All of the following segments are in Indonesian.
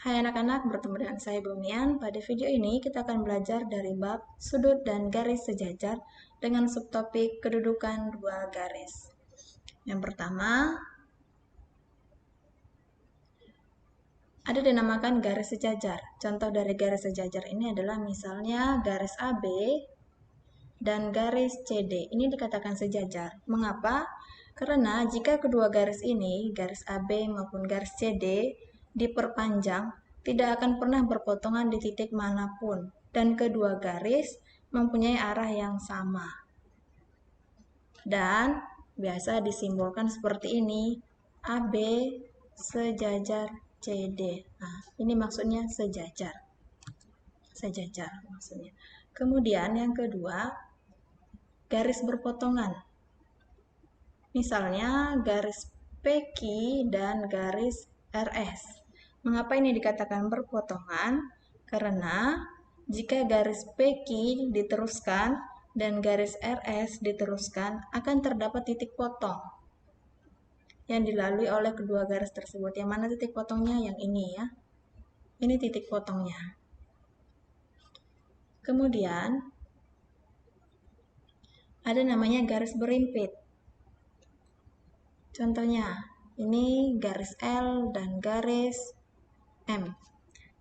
Hai anak-anak, bertemu dengan saya Bumian. Pada video ini kita akan belajar dari bab sudut dan garis sejajar dengan subtopik kedudukan dua garis. Yang pertama, ada dinamakan garis sejajar. Contoh dari garis sejajar ini adalah misalnya garis AB dan garis CD. Ini dikatakan sejajar. Mengapa? Karena jika kedua garis ini, garis AB maupun garis CD, diperpanjang, tidak akan pernah berpotongan di titik manapun, dan kedua garis mempunyai arah yang sama. Dan biasa disimbolkan seperti ini, AB sejajar CD. Nah, ini maksudnya sejajar. Sejajar maksudnya. Kemudian yang kedua, garis berpotongan. Misalnya garis PQ dan garis RS. Mengapa ini dikatakan berpotongan? Karena jika garis PQ diteruskan dan garis RS diteruskan, akan terdapat titik potong yang dilalui oleh kedua garis tersebut. Yang mana titik potongnya? Yang ini ya. Ini titik potongnya. Kemudian ada namanya garis berimpit. Contohnya, ini garis L dan garis M.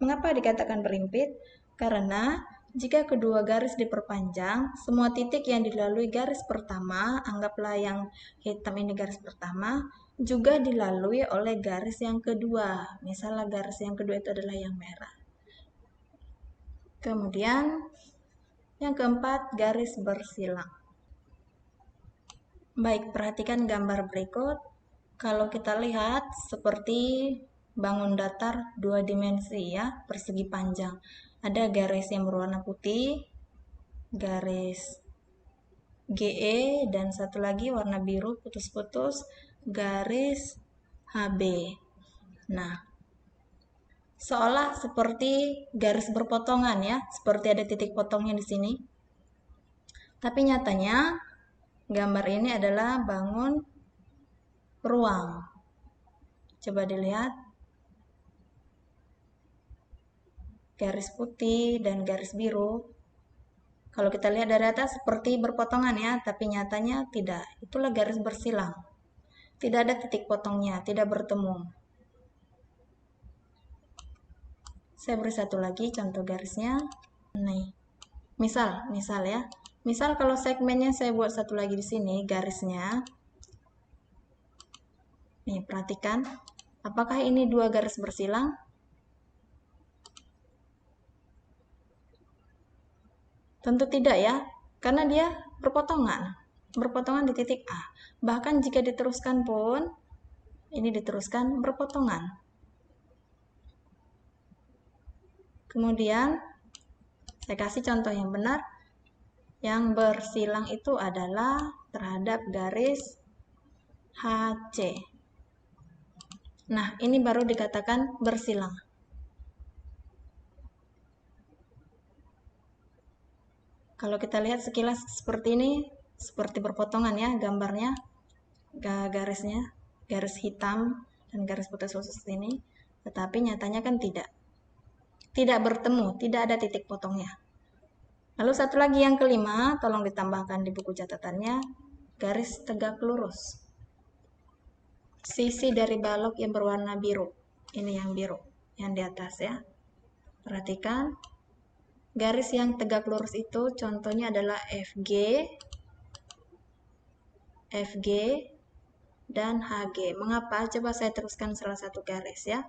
Mengapa dikatakan berimpit? Karena jika kedua garis diperpanjang, semua titik yang dilalui garis pertama, anggaplah yang hitam ini garis pertama, juga dilalui oleh garis yang kedua. Misalnya garis yang kedua itu adalah yang merah. Kemudian, yang keempat, garis bersilang. Baik, perhatikan gambar berikut. Kalau kita lihat seperti bangun datar dua dimensi ya, persegi panjang. Ada garis yang berwarna putih, garis GE, dan satu lagi warna biru putus-putus, garis HB. Nah, seolah seperti garis berpotongan ya, seperti ada titik potongnya di sini. Tapi nyatanya gambar ini adalah bangun ruang. Coba dilihat. Garis putih dan garis biru. Kalau kita lihat dari atas seperti berpotongan ya, tapi nyatanya tidak. Itulah garis bersilang. Tidak ada titik potongnya, tidak bertemu. Saya beri satu lagi contoh garisnya. Nih. Misal ya. Misal kalau segmennya saya buat satu lagi di sini, garisnya. Nih, perhatikan. Apakah ini dua garis bersilang? Tentu tidak ya, karena dia berpotongan. Berpotongan di titik A. Bahkan jika diteruskan pun, ini diteruskan berpotongan. Kemudian, saya kasih contoh yang benar. Yang bersilang itu adalah terhadap garis HC. Nah, ini baru dikatakan bersilang. Kalau kita lihat sekilas seperti ini, seperti berpotongan ya gambarnya, garisnya, garis hitam dan garis putih khusus ini, tetapi nyatanya kan tidak bertemu, tidak ada titik potongnya. Lalu satu lagi yang kelima, tolong ditambahkan di buku catatannya, garis tegak lurus. Sisi dari balok yang berwarna biru, ini yang biru, yang di atas ya. Perhatikan, garis yang tegak lurus itu contohnya adalah FG, dan HG. Mengapa? Coba saya teruskan salah satu garis ya.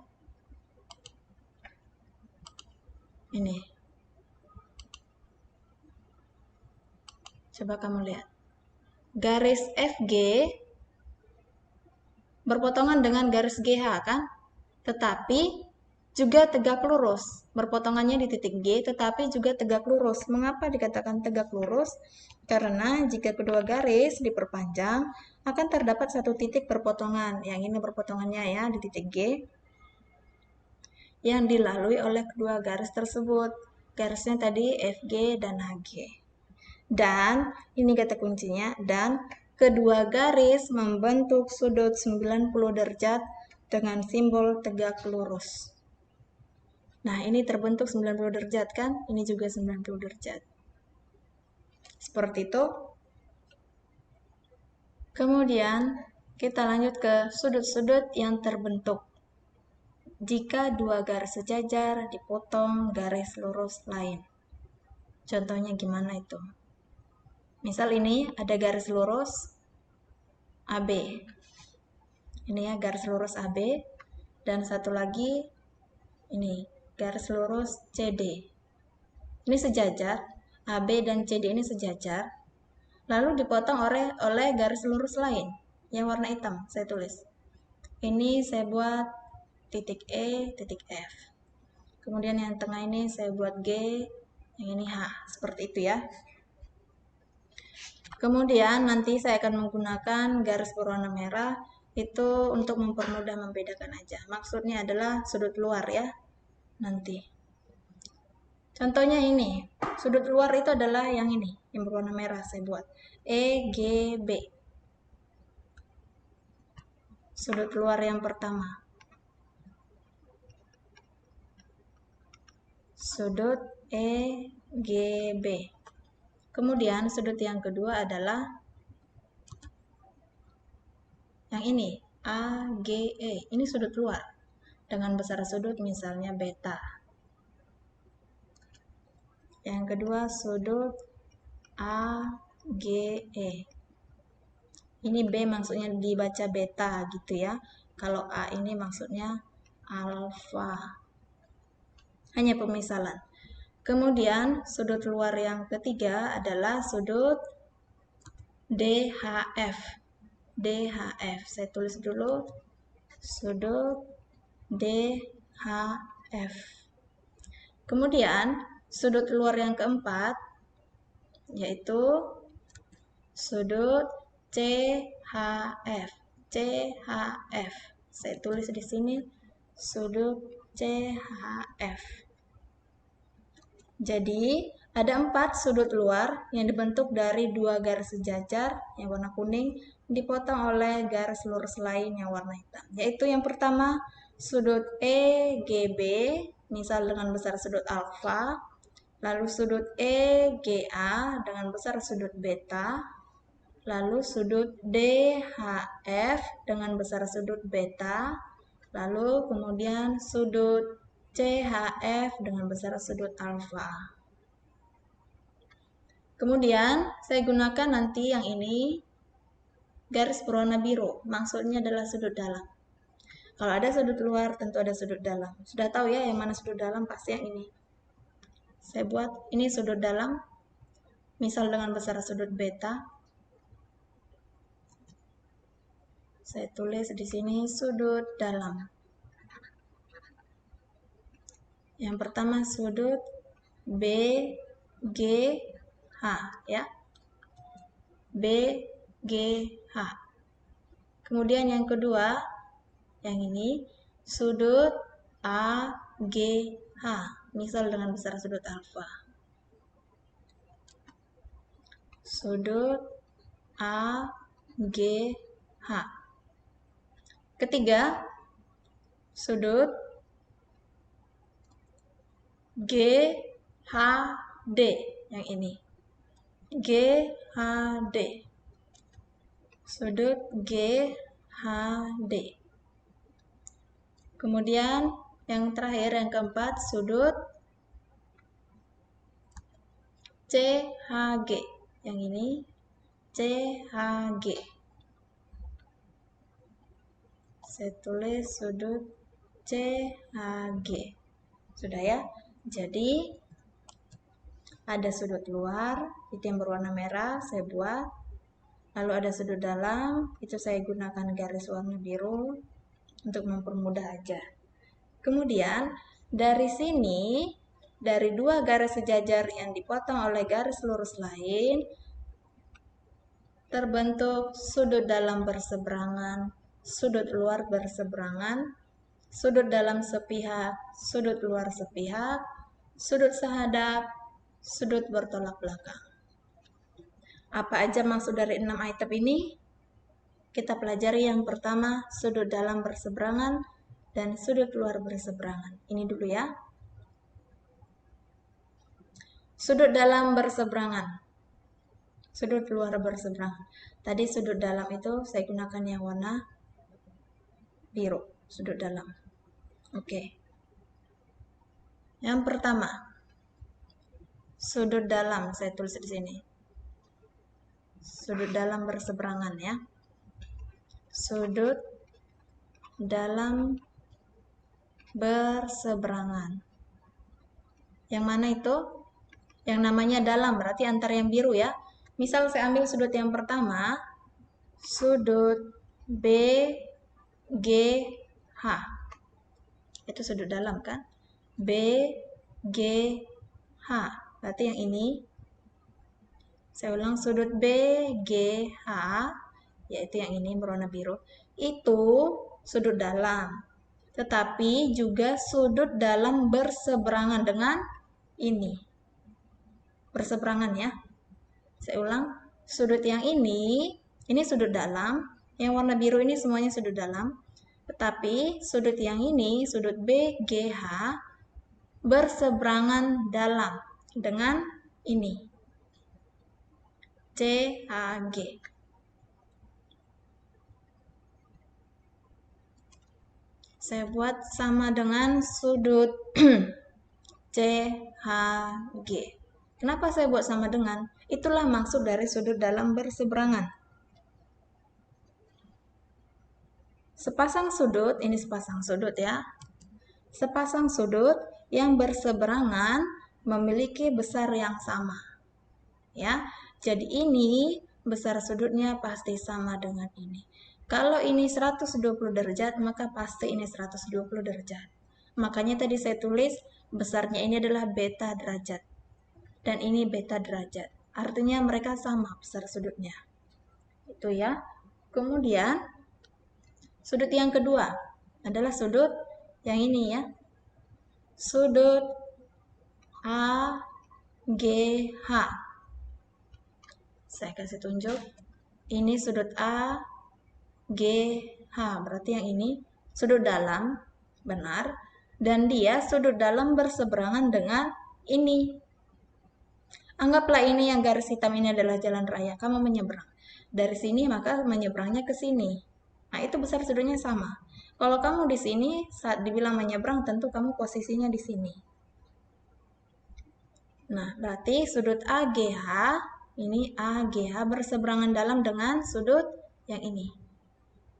Ini. Coba kamu lihat. Garis FG berpotongan dengan garis GH kan? Tetapi juga tegak lurus. Berpotongannya di titik G, tetapi juga tegak lurus. Mengapa dikatakan tegak lurus? Karena jika kedua garis diperpanjang, akan terdapat satu titik berpotongan. Yang ini berpotongannya ya, di titik G. Yang dilalui oleh kedua garis tersebut. Garisnya tadi FG dan HG. Dan, ini kata kuncinya, dan kedua garis membentuk sudut 90 derajat dengan simbol tegak lurus. Nah, ini terbentuk 90 derajat kan? Ini juga 90 derajat. Seperti itu. Kemudian, kita lanjut ke sudut-sudut yang terbentuk jika dua garis sejajar dipotong garis lurus lain. Contohnya gimana itu? Misal ini ada garis lurus AB. Ini ya garis lurus AB. Dan satu lagi ini garis lurus CD. Ini sejajar, AB dan CD ini sejajar. Lalu dipotong oleh garis lurus lain yang warna hitam, saya tulis. Ini saya buat titik E, titik F. Kemudian yang tengah ini saya buat G, yang ini H. Seperti itu ya. Kemudian nanti saya akan menggunakan garis berwarna merah itu untuk mempermudah membedakan aja. Maksudnya adalah sudut luar ya, nanti. Contohnya ini, sudut luar itu adalah yang ini, yang berwarna merah saya buat. EGB. Sudut luar yang pertama. Sudut EGB. Kemudian sudut yang kedua adalah yang ini, AGE. Ini sudut luar. Dengan besar sudut misalnya beta. Yang kedua sudut AGE. Ini B maksudnya dibaca beta gitu ya. Kalau A ini maksudnya alfa. Hanya pemisalan. Kemudian sudut luar yang ketiga adalah sudut DHF. DHF. Saya tulis dulu. Sudut DHF. Kemudian sudut luar yang keempat yaitu sudut CHF. CHF. Saya tulis di sini sudut CHF. Jadi, ada 4 sudut luar yang dibentuk dari 2 garis sejajar yang warna kuning dipotong oleh garis lurus lain yang warna hitam. Yaitu yang pertama, sudut EGB, misal dengan besar sudut alfa, lalu sudut EGA dengan besar sudut beta, lalu sudut DHF dengan besar sudut beta, lalu kemudian sudut CHF dengan besar sudut alfa. Kemudian saya gunakan nanti yang ini garis berwarna biru, maksudnya adalah sudut dalam. Kalau ada sudut luar tentu ada sudut dalam. Sudah tahu ya yang mana sudut dalam, pasti yang ini. Saya buat ini sudut dalam, misal dengan besar sudut beta. Saya tulis di sini sudut dalam. Yang pertama sudut BGH ya. BGH. Kemudian yang kedua, yang ini sudut AGH, misal dengan besar sudut alfa. Sudut AGH. Ketiga, sudut GHD, yang ini. GHD. Sudut GHD. Kemudian yang terakhir, yang keempat, sudut CHG. Yang ini CHG. Saya tulis sudut CHG. Sudah ya? Jadi ada sudut luar, itu yang berwarna merah, saya buat. Lalu ada sudut dalam, itu saya gunakan garis warna biru untuk mempermudah aja. Kemudian dari sini, dari 2 garis sejajar yang dipotong oleh garis lurus lain, terbentuk sudut dalam berseberangan, sudut luar berseberangan, sudut dalam sepihak, sudut luar sepihak, sudut sehadap, sudut bertolak belakang. Apa aja maksud dari 6 item ini? Kita pelajari yang pertama, sudut dalam berseberangan dan sudut luar berseberangan. Ini dulu ya. Sudut dalam berseberangan. Sudut luar berseberangan. Tadi sudut dalam itu saya gunakan yang warna biru. Sudut dalam. Oke. Yang pertama. Sudut dalam. Saya tulis di sini. Sudut dalam berseberangan ya. Sudut dalam berseberangan. Yang mana itu? Yang namanya dalam, berarti antara yang biru ya. Misal saya ambil sudut yang pertama, sudut BGH. Itu sudut dalam kan? BGH. Berarti yang ini. Saya ulang, sudut BGH, yaitu yang ini berwarna biru. Itu sudut dalam. Tetapi juga sudut dalam berseberangan dengan ini. Berseberangan ya. Saya ulang, sudut yang ini sudut dalam, yang warna biru ini semuanya sudut dalam. Tetapi sudut yang ini, sudut BGH, berseberangan dalam dengan ini. CHG. Saya buat sama dengan sudut CHG. Kenapa saya buat sama dengan? Itulah maksud dari sudut dalam berseberangan. Sepasang sudut, ini sepasang sudut ya. Sepasang sudut yang berseberangan memiliki besar yang sama. Ya. Jadi ini besar sudutnya pasti sama dengan ini. Kalau ini 120 derajat, maka pasti ini 120 derajat. Makanya tadi saya tulis besarnya ini adalah beta derajat. Dan ini beta derajat. Artinya mereka sama besar sudutnya. Itu ya. Kemudian sudut yang kedua adalah sudut yang ini ya. Sudut AGH. Saya kasih tunjuk. Ini sudut AGH. Berarti yang ini sudut dalam, benar. Dan dia sudut dalam berseberangan dengan ini. Anggaplah ini yang garis hitam ini adalah jalan raya. Kamu menyeberang. Dari sini maka menyeberangnya ke sini. Nah, itu besar sudutnya sama. Kalau kamu di sini, saat dibilang menyeberang, tentu kamu posisinya di sini. Nah, berarti sudut AGH, ini AGH berseberangan dalam dengan sudut yang ini.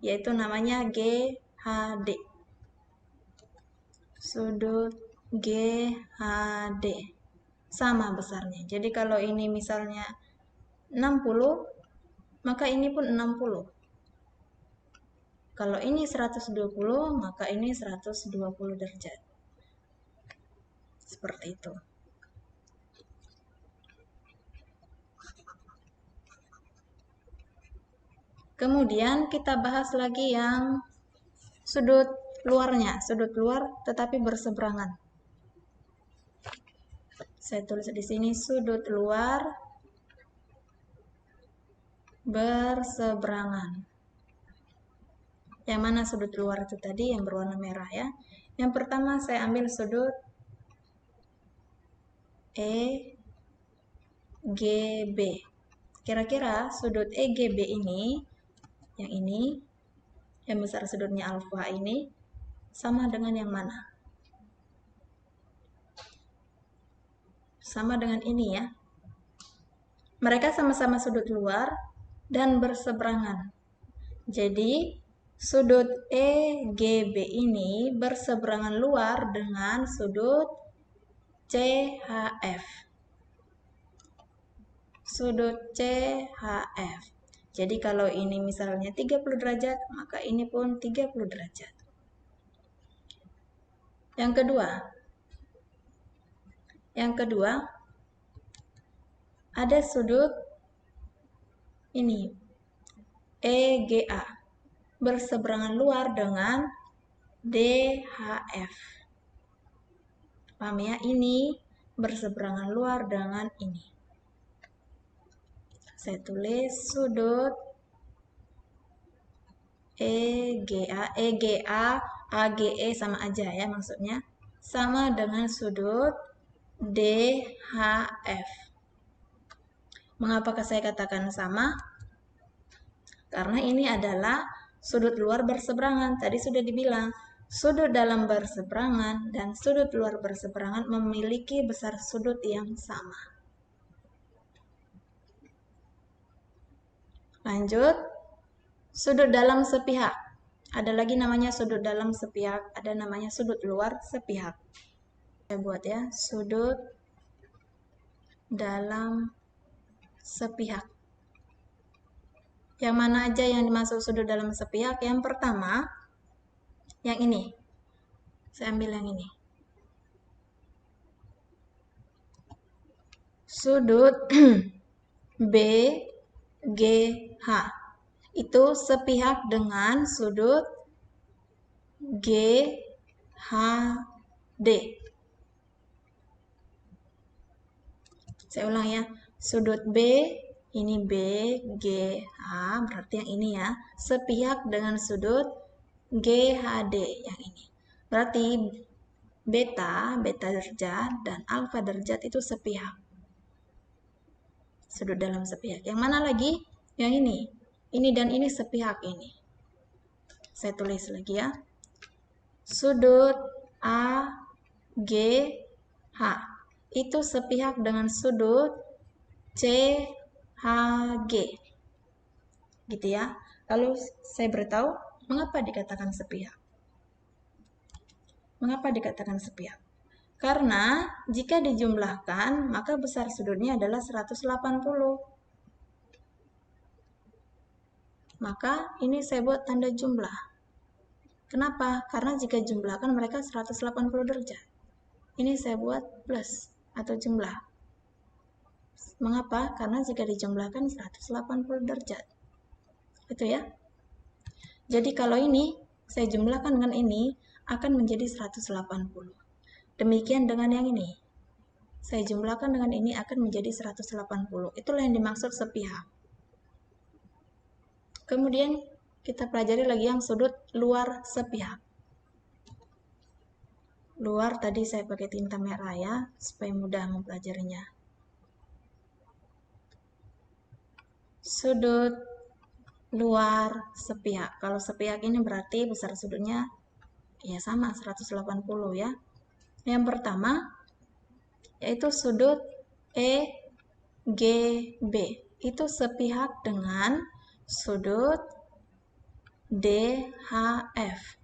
Yaitu namanya GHD. Sudut GHD. Sama besarnya. Jadi kalau ini misalnya 60, maka ini pun 60. Kalau ini 120, maka ini 120 derajat. Seperti itu. Kemudian kita bahas lagi yang sudut luarnya, sudut luar tetapi berseberangan. Saya tulis di sini sudut luar berseberangan. Yang mana sudut luar itu tadi yang berwarna merah ya. Yang pertama saya ambil sudut EGB. Kira-kira sudut EGB ini, yang besar sudutnya alfa ini, sama dengan yang mana? Sama dengan ini ya. Mereka sama-sama sudut luar dan berseberangan. Jadi, sudut EGB ini berseberangan luar dengan sudut CHF. Sudut CHF. Jadi kalau ini misalnya 30 derajat, maka ini pun 30 derajat. Yang kedua, ada sudut ini, EGA, berseberangan luar dengan DHF. Paham ya? Ini berseberangan luar dengan ini. Saya tulis sudut EGA, AGE sama aja ya maksudnya. Sama dengan sudut DHF. Mengapakah saya katakan sama? Karena ini adalah sudut luar berseberangan. Tadi sudah dibilang, sudut dalam berseberangan dan sudut luar berseberangan memiliki besar sudut yang sama. Lanjut, sudut dalam sepihak. Ada lagi namanya sudut dalam sepihak, ada namanya sudut luar sepihak. Saya buat ya, sudut dalam sepihak. Yang mana aja yang dimasuk sudut dalam sepihak? Yang pertama, yang ini. Saya ambil yang ini. Sudut BGH itu sepihak dengan sudut GHD. Saya ulang ya. Sudut B, ini BGH, berarti yang ini ya. Sepihak dengan sudut GHD yang ini. Berarti beta derajat, dan alfa derajat itu sepihak. Sudut dalam sepihak. Yang mana lagi? Yang ini. Ini dan ini sepihak ini. Saya tulis lagi ya. Sudut AGH itu sepihak dengan sudut CHG. Gitu ya. Lalu saya beritahu mengapa dikatakan sepihak. Mengapa dikatakan sepihak? Karena jika dijumlahkan, maka besar sudutnya adalah 180. Maka ini saya buat tanda jumlah. Kenapa? Karena jika jumlahkan mereka 180 derajat. Ini saya buat plus atau jumlah. Mengapa? Karena jika dijumlahkan 180 derajat. Itu ya. Jadi kalau ini saya jumlahkan dengan ini akan menjadi 180. Demikian dengan yang ini. Saya jumlahkan dengan ini akan menjadi 180. Itulah yang dimaksud sepihak. Kemudian kita pelajari lagi yang sudut luar sepihak. Luar tadi saya pakai tinta merah ya, supaya mudah mempelajarinya. Sudut luar sepihak. Kalau sepihak ini berarti besar sudutnya ya sama 180 ya. Yang pertama yaitu sudut EGB. Itu sepihak dengan sudut DHF.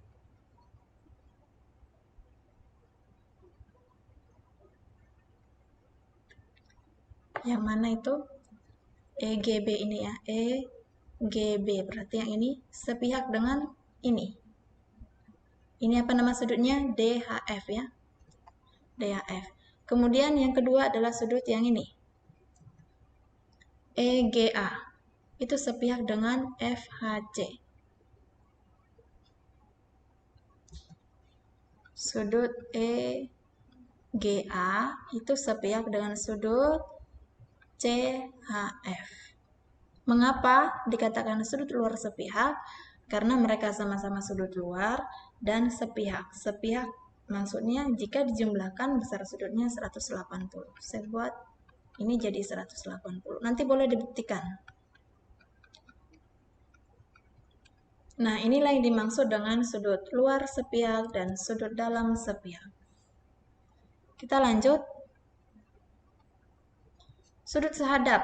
Yang mana itu? EGB ini ya. EGB berarti yang ini sepihak dengan ini. Ini apa nama sudutnya? DHF ya. DHF. Kemudian yang kedua adalah sudut yang ini. EGA. Itu sepihak dengan FHC. Sudut EGA itu sepihak dengan sudut CHF. Mengapa dikatakan sudut luar sepihak? Karena mereka sama-sama sudut luar dan sepihak. Sepihak maksudnya jika dijumlahkan besar sudutnya 180. Saya buat ini jadi 180. Nanti boleh dibuktikan. Nah, inilah yang dimaksud dengan sudut luar sepihak dan sudut dalam sepihak. Kita lanjut. Sudut sehadap.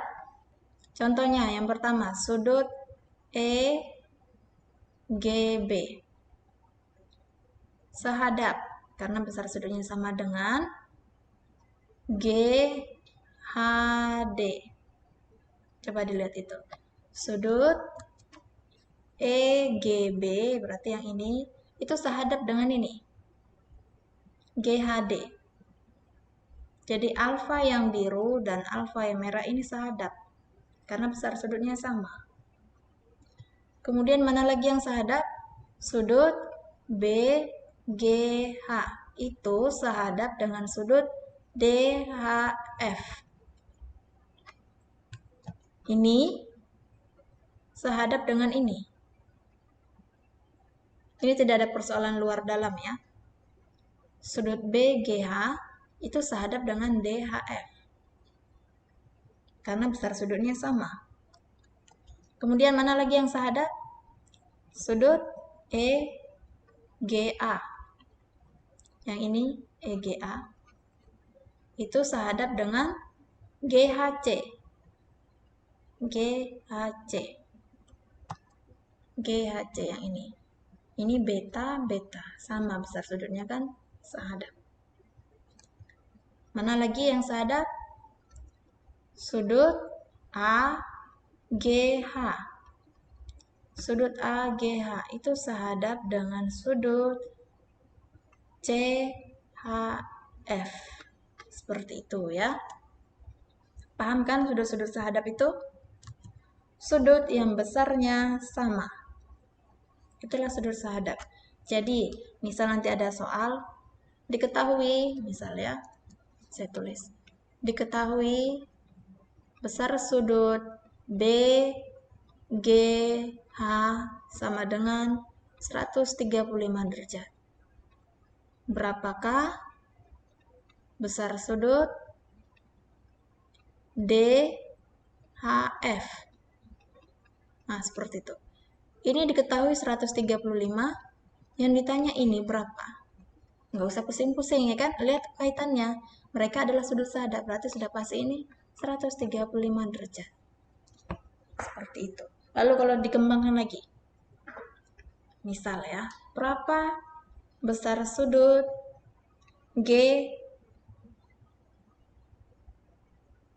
Contohnya yang pertama, sudut EGB. Sehadap, karena besar sudutnya sama dengan GHD. Coba dilihat itu. Sudut EGB, berarti yang ini, itu sehadap dengan ini. GHD. Jadi alfa yang biru dan alfa yang merah ini sehadap. Karena besar sudutnya sama. Kemudian mana lagi yang sehadap? Sudut BGH. Itu sehadap dengan sudut DHF. Ini sehadap dengan ini. Ini tidak ada persoalan luar dalam ya. Sudut BGH itu sehadap dengan DHF. Karena besar sudutnya sama. Kemudian mana lagi yang sehadap? Sudut EGA. Yang ini EGA. Itu sehadap dengan GHC. GHC yang ini. Ini beta, beta. Sama besar sudutnya kan sehadap. Mana lagi yang sehadap? Sudut AGH. Sudut AGH itu sehadap dengan sudut CHF. Seperti itu ya. Paham kan sudut-sudut sehadap itu? Sudut yang besarnya sama. Itulah sudut sehadap. Jadi, misal nanti ada soal, diketahui, misalnya, saya tulis, diketahui besar sudut BGH sama dengan 135 derajat. Berapakah besar sudut DHF? Nah, seperti itu. Ini diketahui 135, yang ditanya ini berapa? Nggak usah pusing-pusing ya kan? Lihat kaitannya. Mereka adalah sudut sehadap, berarti sudah pasti ini 135 derajat. Seperti itu. Lalu kalau dikembangkan lagi. Misal ya, berapa besar sudut G?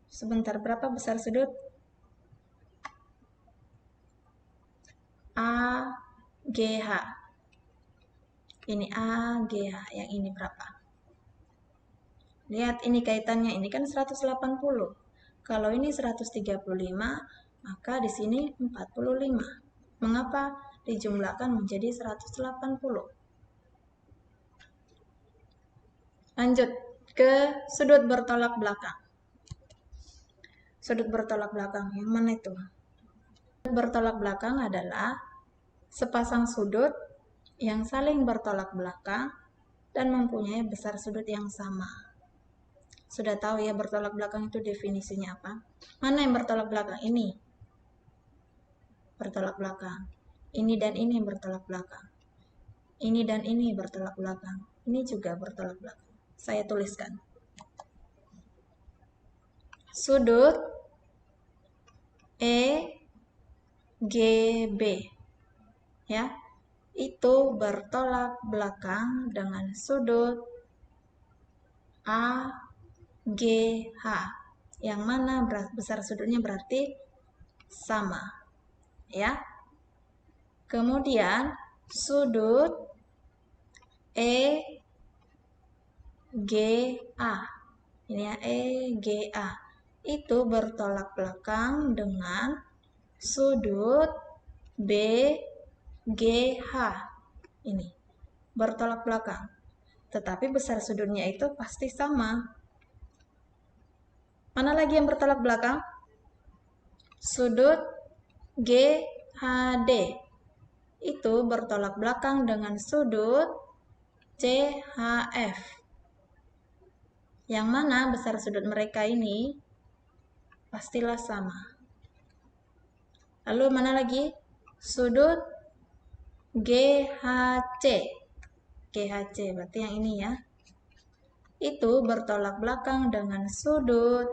Sebentar, berapa besar sudut AGH? Ini AGH, yang ini berapa? Lihat ini kaitannya, ini kan 180. Kalau ini 135, maka di sini 45. Mengapa dijumlahkan menjadi 180? Lanjut ke sudut bertolak belakang. Sudut bertolak belakang, yang mana itu? Sudut bertolak belakang adalah sepasang sudut yang saling bertolak belakang dan mempunyai besar sudut yang sama. Sudah tahu ya bertolak belakang itu definisinya apa? Mana yang bertolak belakang? Ini. Bertolak belakang. Ini dan ini bertolak belakang. Ini dan ini bertolak belakang. Ini juga bertolak belakang. Saya tuliskan. Sudut EGB. Ya. Itu bertolak belakang dengan sudut AGH, yang mana besar sudutnya berarti sama, ya. Kemudian sudut EGA, ini ya, EGA itu bertolak belakang dengan sudut BGH, ini bertolak belakang. Tetapi besar sudutnya itu pasti sama. Mana lagi yang bertolak belakang? Sudut GHD itu bertolak belakang dengan sudut CHF. Yang mana besar sudut mereka ini pastilah sama. Lalu mana lagi? Sudut GHC. GHC berarti yang ini ya. Itu bertolak belakang dengan sudut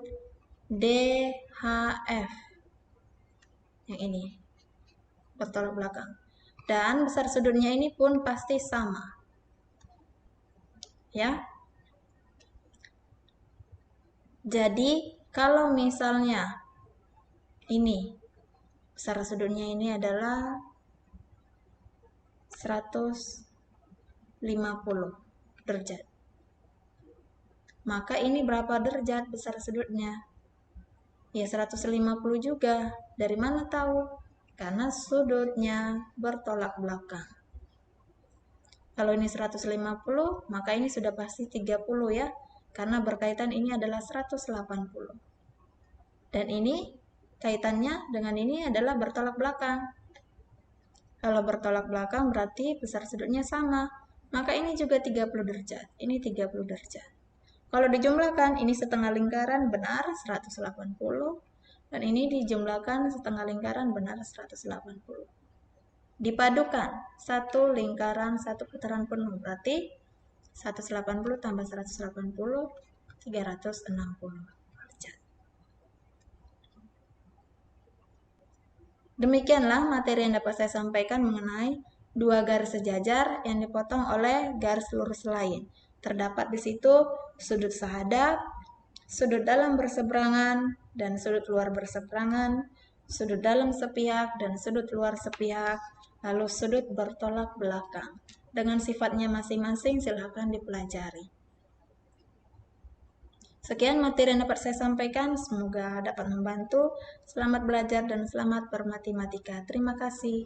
DHF. Yang ini bertolak belakang. Dan besar sudutnya ini pun pasti sama. Ya. Jadi, kalau misalnya ini besar sudutnya ini adalah 150 derajat. Maka ini berapa derajat besar sudutnya? Ya 150 juga. Dari mana tahu? Karena sudutnya bertolak belakang. Kalau ini 150, maka ini sudah pasti 30 ya. Karena berkaitan ini adalah 180. Dan ini kaitannya dengan ini adalah bertolak belakang. Kalau bertolak belakang berarti besar sudutnya sama. Maka ini juga 30 derajat. Ini 30 derajat. Kalau dijumlahkan, ini setengah lingkaran benar 180, dan ini dijumlahkan setengah lingkaran benar 180. Dipadukan, satu lingkaran, satu putaran penuh, berarti 180 tambah 180, 360. Demikianlah materi yang dapat saya sampaikan mengenai dua garis sejajar yang dipotong oleh garis lurus lain. Terdapat di situ sudut sahadap, sudut dalam berseberangan, dan sudut luar berseberangan, sudut dalam sepihak dan sudut luar sepihak, lalu sudut bertolak belakang. Dengan sifatnya masing-masing silakan dipelajari. Sekian materi yang dapat saya sampaikan, semoga dapat membantu. Selamat belajar dan selamat bermatematika. Terima kasih.